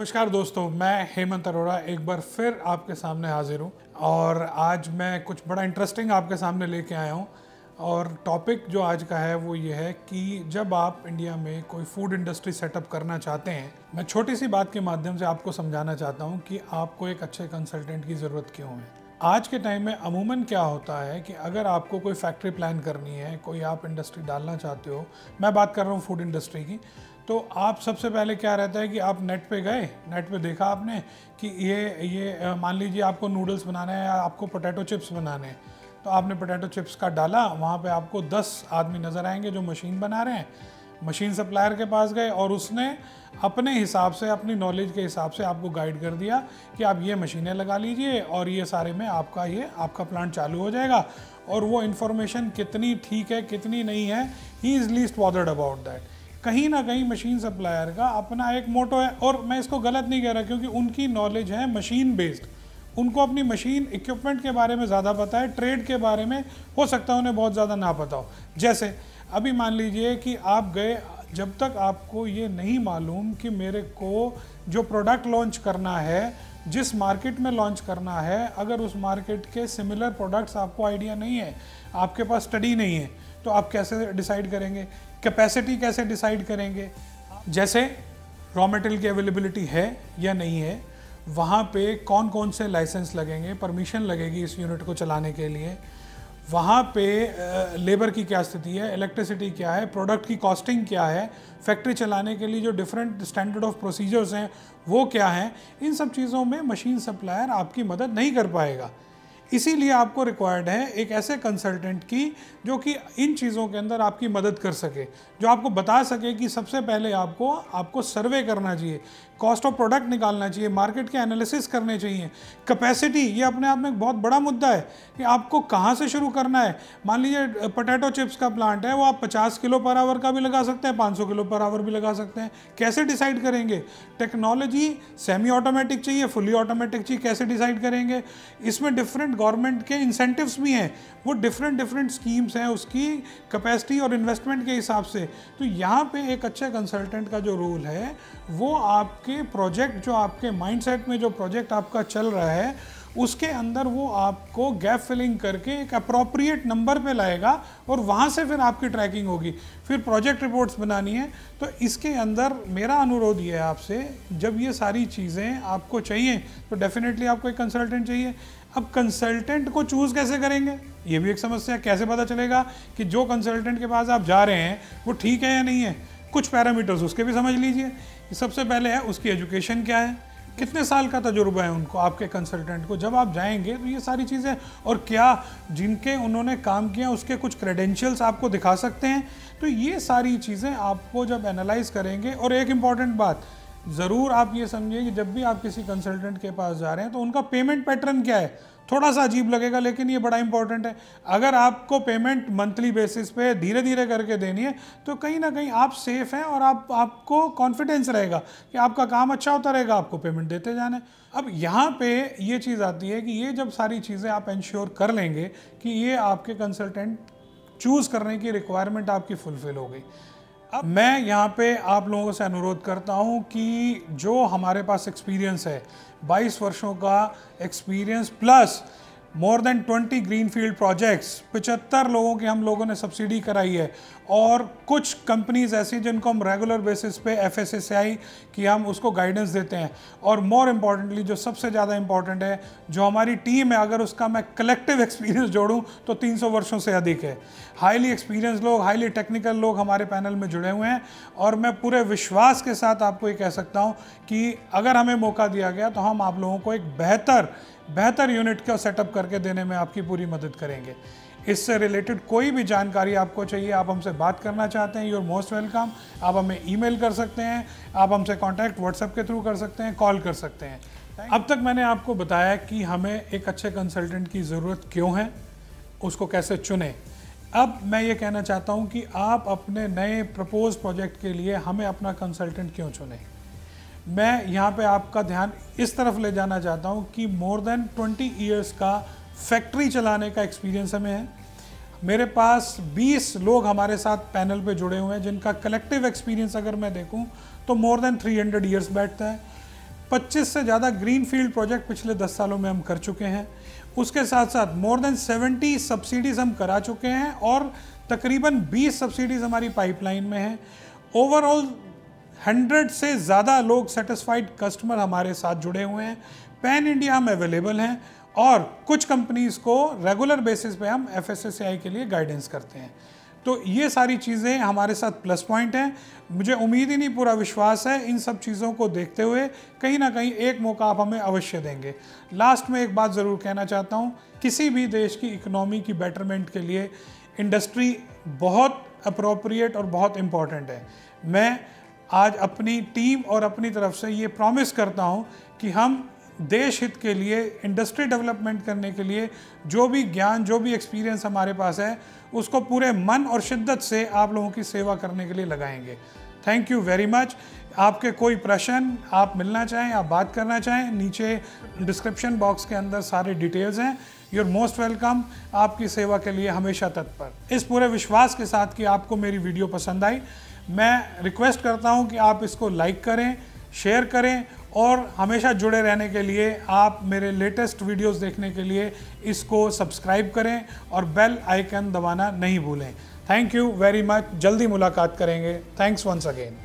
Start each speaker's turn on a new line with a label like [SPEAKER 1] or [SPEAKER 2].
[SPEAKER 1] नमस्कार दोस्तों, मैं हेमंत अरोड़ा एक बार फिर आपके सामने हाजिर हूँ और आज मैं कुछ बड़ा इंटरेस्टिंग आपके सामने लेके आया हूँ। और टॉपिक जो आज का है वो ये है कि जब आप इंडिया में कोई फूड इंडस्ट्री सेटअप करना चाहते हैं, मैं छोटी सी बात के माध्यम से आपको समझाना चाहता हूँ कि आपको एक अच्छे कंसल्टेंट की ज़रूरत क्यों है। आज के टाइम में अमूमन क्या होता है कि अगर आपको कोई फैक्ट्री प्लान करनी है, कोई आप इंडस्ट्री डालना चाहते हो, मैं बात कर रहा हूँ फूड इंडस्ट्री की, तो आप सबसे पहले क्या रहता है कि आप नेट पे गए, नेट पे देखा आपने कि ये मान लीजिए आपको नूडल्स बनाना है या आपको पोटैटो चिप्स बनाने हैं, तो आपने पोटैटो चिप्स का डाला, वहाँ पे आपको 10 आदमी नज़र आएंगे जो मशीन बना रहे हैं। मशीन सप्लायर के पास गए और उसने अपने हिसाब से, अपनी नॉलेज के हिसाब से आपको गाइड कर दिया कि आप ये मशीनें लगा लीजिए और ये सारे में आपका प्लांट चालू हो जाएगा। और वो इन्फॉर्मेशन कितनी ठीक है कितनी नहीं है, he is least bothered about that. कहीं ना कहीं मशीन सप्लायर का अपना एक मोटो है, और मैं इसको गलत नहीं कह रहा क्योंकि उनकी नॉलेज है मशीन बेस्ड, उनको अपनी मशीन इक्विपमेंट के बारे में ज़्यादा पता है, ट्रेड के बारे में हो सकता है उन्हें बहुत ज़्यादा ना पता हो। जैसे अभी मान लीजिए कि आप गए, जब तक आपको ये नहीं मालूम कि मेरे को जो प्रोडक्ट लॉन्च करना है, जिस मार्केट में लॉन्च करना है, अगर उस मार्केट के सिमिलर प्रोडक्ट्स आपको आइडिया नहीं है, आपके पास स्टडी नहीं है, तो आप कैसे डिसाइड करेंगे? कैपेसिटी कैसे डिसाइड करेंगे? जैसे रॉ मटेरियल की अवेलेबिलिटी है या नहीं है, वहाँ पे कौन कौन से लाइसेंस लगेंगे, परमिशन लगेगी इस यूनिट को चलाने के लिए, वहाँ पे लेबर की क्या स्थिति है, इलेक्ट्रिसिटी क्या है, प्रोडक्ट की कॉस्टिंग क्या है, फैक्ट्री चलाने के लिए जो डिफरेंट स्टैंडर्ड ऑफ प्रोसीजर्स हैं वो क्या हैं। इन सब चीज़ों में मशीन सप्लायर आपकी मदद नहीं कर पाएगा। इसीलिए आपको रिक्वायर्ड है एक ऐसे कंसल्टेंट की जो कि इन चीज़ों के अंदर आपकी मदद कर सके, जो आपको बता सके कि सबसे पहले आपको सर्वे करना चाहिए, कॉस्ट ऑफ प्रोडक्ट निकालना चाहिए, मार्केट के एनालिसिस करने चाहिए, कैपेसिटी, ये अपने आप में एक बहुत बड़ा मुद्दा है कि आपको कहाँ से शुरू करना है। मान लीजिए पोटैटो चिप्स का प्लांट है, वो आप 50 किलो पर आवर का भी लगा सकते हैं, 500 किलो पर आवर भी लगा सकते हैं। कैसे डिसाइड करेंगे? टेक्नोलॉजी सेमी ऑटोमेटिक चाहिए, फुली ऑटोमेटिक चाहिए, कैसे डिसाइड करेंगे? इसमें डिफरेंट गवर्नमेंट के इंसेंटिव्स भी हैं, वो डिफरेंट स्कीम्स हैं उसकी कैपेसिटी और इन्वेस्टमेंट के हिसाब से। तो यहाँ पे एक अच्छे कंसल्टेंट का जो रोल है वो आपके प्रोजेक्ट, जो आपके माइंडसेट में जो प्रोजेक्ट आपका चल रहा है उसके अंदर वो आपको गैप फिलिंग करके एक अप्रोप्रिएट नंबर पे लाएगा और वहाँ से फिर आपकी ट्रैकिंग होगी, फिर प्रोजेक्ट रिपोर्ट्स बनानी है। तो इसके अंदर मेरा अनुरोध ये है आपसे, जब ये सारी चीज़ें आपको चाहिए तो डेफिनेटली आपको एक कंसल्टेंट चाहिए। अब कंसल्टेंट को चूज़ कैसे करेंगे, ये भी एक समस्या। कैसे पता चलेगा कि जो कंसल्टेंट के पास आप जा रहे हैं वो ठीक है या नहीं है? कुछ पैरामीटर्स उसके भी समझ लीजिए। सबसे पहले है उसकी एजुकेशन क्या है, कितने साल का तजुर्बा है उनको, आपके कंसल्टेंट को। जब आप जाएंगे तो ये सारी चीज़ें, और क्या जिनके उन्होंने काम किया उसके कुछ क्रेडेंशियल्स आपको दिखा सकते हैं। तो ये सारी चीज़ें आपको जब एनालाइज करेंगे, और एक इम्पॉर्टेंट बात ज़रूर आप ये समझिए कि जब भी आप किसी कंसल्टेंट के पास जा रहे हैं तो उनका पेमेंट पैटर्न क्या है। थोड़ा सा अजीब लगेगा लेकिन ये बड़ा इंपॉर्टेंट है। अगर आपको पेमेंट मंथली बेसिस पे धीरे धीरे करके देनी है तो कहीं ना कहीं आप सेफ हैं और आपको कॉन्फिडेंस रहेगा कि आपका काम अच्छा होता रहेगा, आपको पेमेंट देते जाना है। अब यहाँ पे ये चीज़ आती है कि ये जब सारी चीज़ें आप इंश्योर कर लेंगे कि ये आपके कंसल्टेंट चूज़ करने की रिक्वायरमेंट आपकी फुलफिल हो गई। अब मैं यहाँ पे आप लोगों से अनुरोध करता हूँ कि जो हमारे पास एक्सपीरियंस है, 22 वर्षों का experience plus more than 20 greenfield projects, 75 लोगों की हम लोगों ने सब्सिडी कराई है, और कुछ कंपनीज ऐसी जिनको हम रेगुलर बेसिस पे FSSAI की हम उसको गाइडेंस देते हैं। और मोर इम्पॉर्टेंटली जो सबसे ज़्यादा इम्पॉर्टेंट है, जो हमारी टीम है, अगर उसका मैं कलेक्टिव एक्सपीरियंस जोड़ूं तो 300 वर्षों से अधिक है। हाईली एक्सपीरियंस लोग, हाईली टेक्निकल लोग हमारे पैनल में जुड़े हुए हैं, और मैं पूरे विश्वास के साथ आपको ये कह सकता हूँ कि अगर हमें मौका दिया गया तो हम आप लोगों को एक बेहतर यूनिट का सेटअप करके देने में आपकी पूरी मदद करेंगे। इससे रिलेटेड कोई भी जानकारी आपको चाहिए, आप हमसे बात करना चाहते हैं, यू आर मोस्ट वेलकम। आप हमें ईमेल कर सकते हैं, आप हमसे कांटेक्ट व्हाट्सएप के थ्रू कर सकते हैं, कॉल कर सकते हैं। अब तक मैंने आपको बताया कि हमें एक अच्छे कंसल्टेंट की ज़रूरत क्यों है, उसको कैसे चुनें। अब मैं ये कहना चाहता हूँ कि आप अपने नए प्रपोज प्रोजेक्ट के लिए हमें अपना कंसल्टेंट क्यों चुनें। मैं यहाँ पे आपका ध्यान इस तरफ ले जाना चाहता हूँ कि मोर देन 20 ईयर्स का फैक्ट्री चलाने का एक्सपीरियंस हमें है। मेरे पास 20 लोग हमारे साथ पैनल पे जुड़े हुए हैं जिनका कलेक्टिव एक्सपीरियंस अगर मैं देखूं तो मोर देन 300 ईयर्स बैठता है। 25 से ज़्यादा ग्रीन फील्ड प्रोजेक्ट पिछले 10 सालों में हम कर चुके हैं। उसके साथ साथ मोर देन 70 सब्सिडीज़ हम करा चुके हैं और तकरीबन 20 सब्सिडीज़ हमारी पाइपलाइन में हैं। ओवरऑल 100 से ज़्यादा लोग सेटिस्फाइड कस्टमर हमारे साथ जुड़े हुए हैं। पैन इंडिया हम अवेलेबल हैं और कुछ कंपनीज़ को रेगुलर बेसिस पे हम FSSAI के लिए गाइडेंस करते हैं। तो ये सारी चीज़ें हमारे साथ प्लस पॉइंट हैं। मुझे उम्मीद ही नहीं, पूरा विश्वास है इन सब चीज़ों को देखते हुए कहीं ना कहीं एक मौका आप हमें अवश्य देंगे। लास्ट में एक बात ज़रूर कहना चाहता हूँ, किसी भी देश की इकोनॉमी की बेटरमेंट के लिए इंडस्ट्री बहुत अप्रोप्रिएट और बहुत इम्पॉर्टेंट है। मैं आज अपनी टीम और अपनी तरफ से ये प्रॉमिस करता हूँ कि हम देश हित के लिए, इंडस्ट्री डेवलपमेंट करने के लिए जो भी ज्ञान, जो भी एक्सपीरियंस हमारे पास है, उसको पूरे मन और शिद्दत से आप लोगों की सेवा करने के लिए लगाएंगे। Thank you very much. आपके कोई प्रश्न आप मिलना चाहें, आप बात करना चाहें, नीचे डिस्क्रिप्शन बॉक्स के अंदर सारे डिटेल्स हैं। You are most welcome. आपकी सेवा के लिए हमेशा तत्पर। इस पूरे विश्वास के साथ कि आपको मेरी वीडियो पसंद आई, मैं रिक्वेस्ट करता हूं कि आप इसको लाइक करें, शेयर करें और हमेशा जुड़े रहने के लिए आप मेरे लेटेस्ट वीडियोस देखने के लिए इसको सब्सक्राइब करें और बेल आइकन दबाना नहीं भूलें। Thank you very much. जल्दी मुलाकात करेंगे। Thanks once again.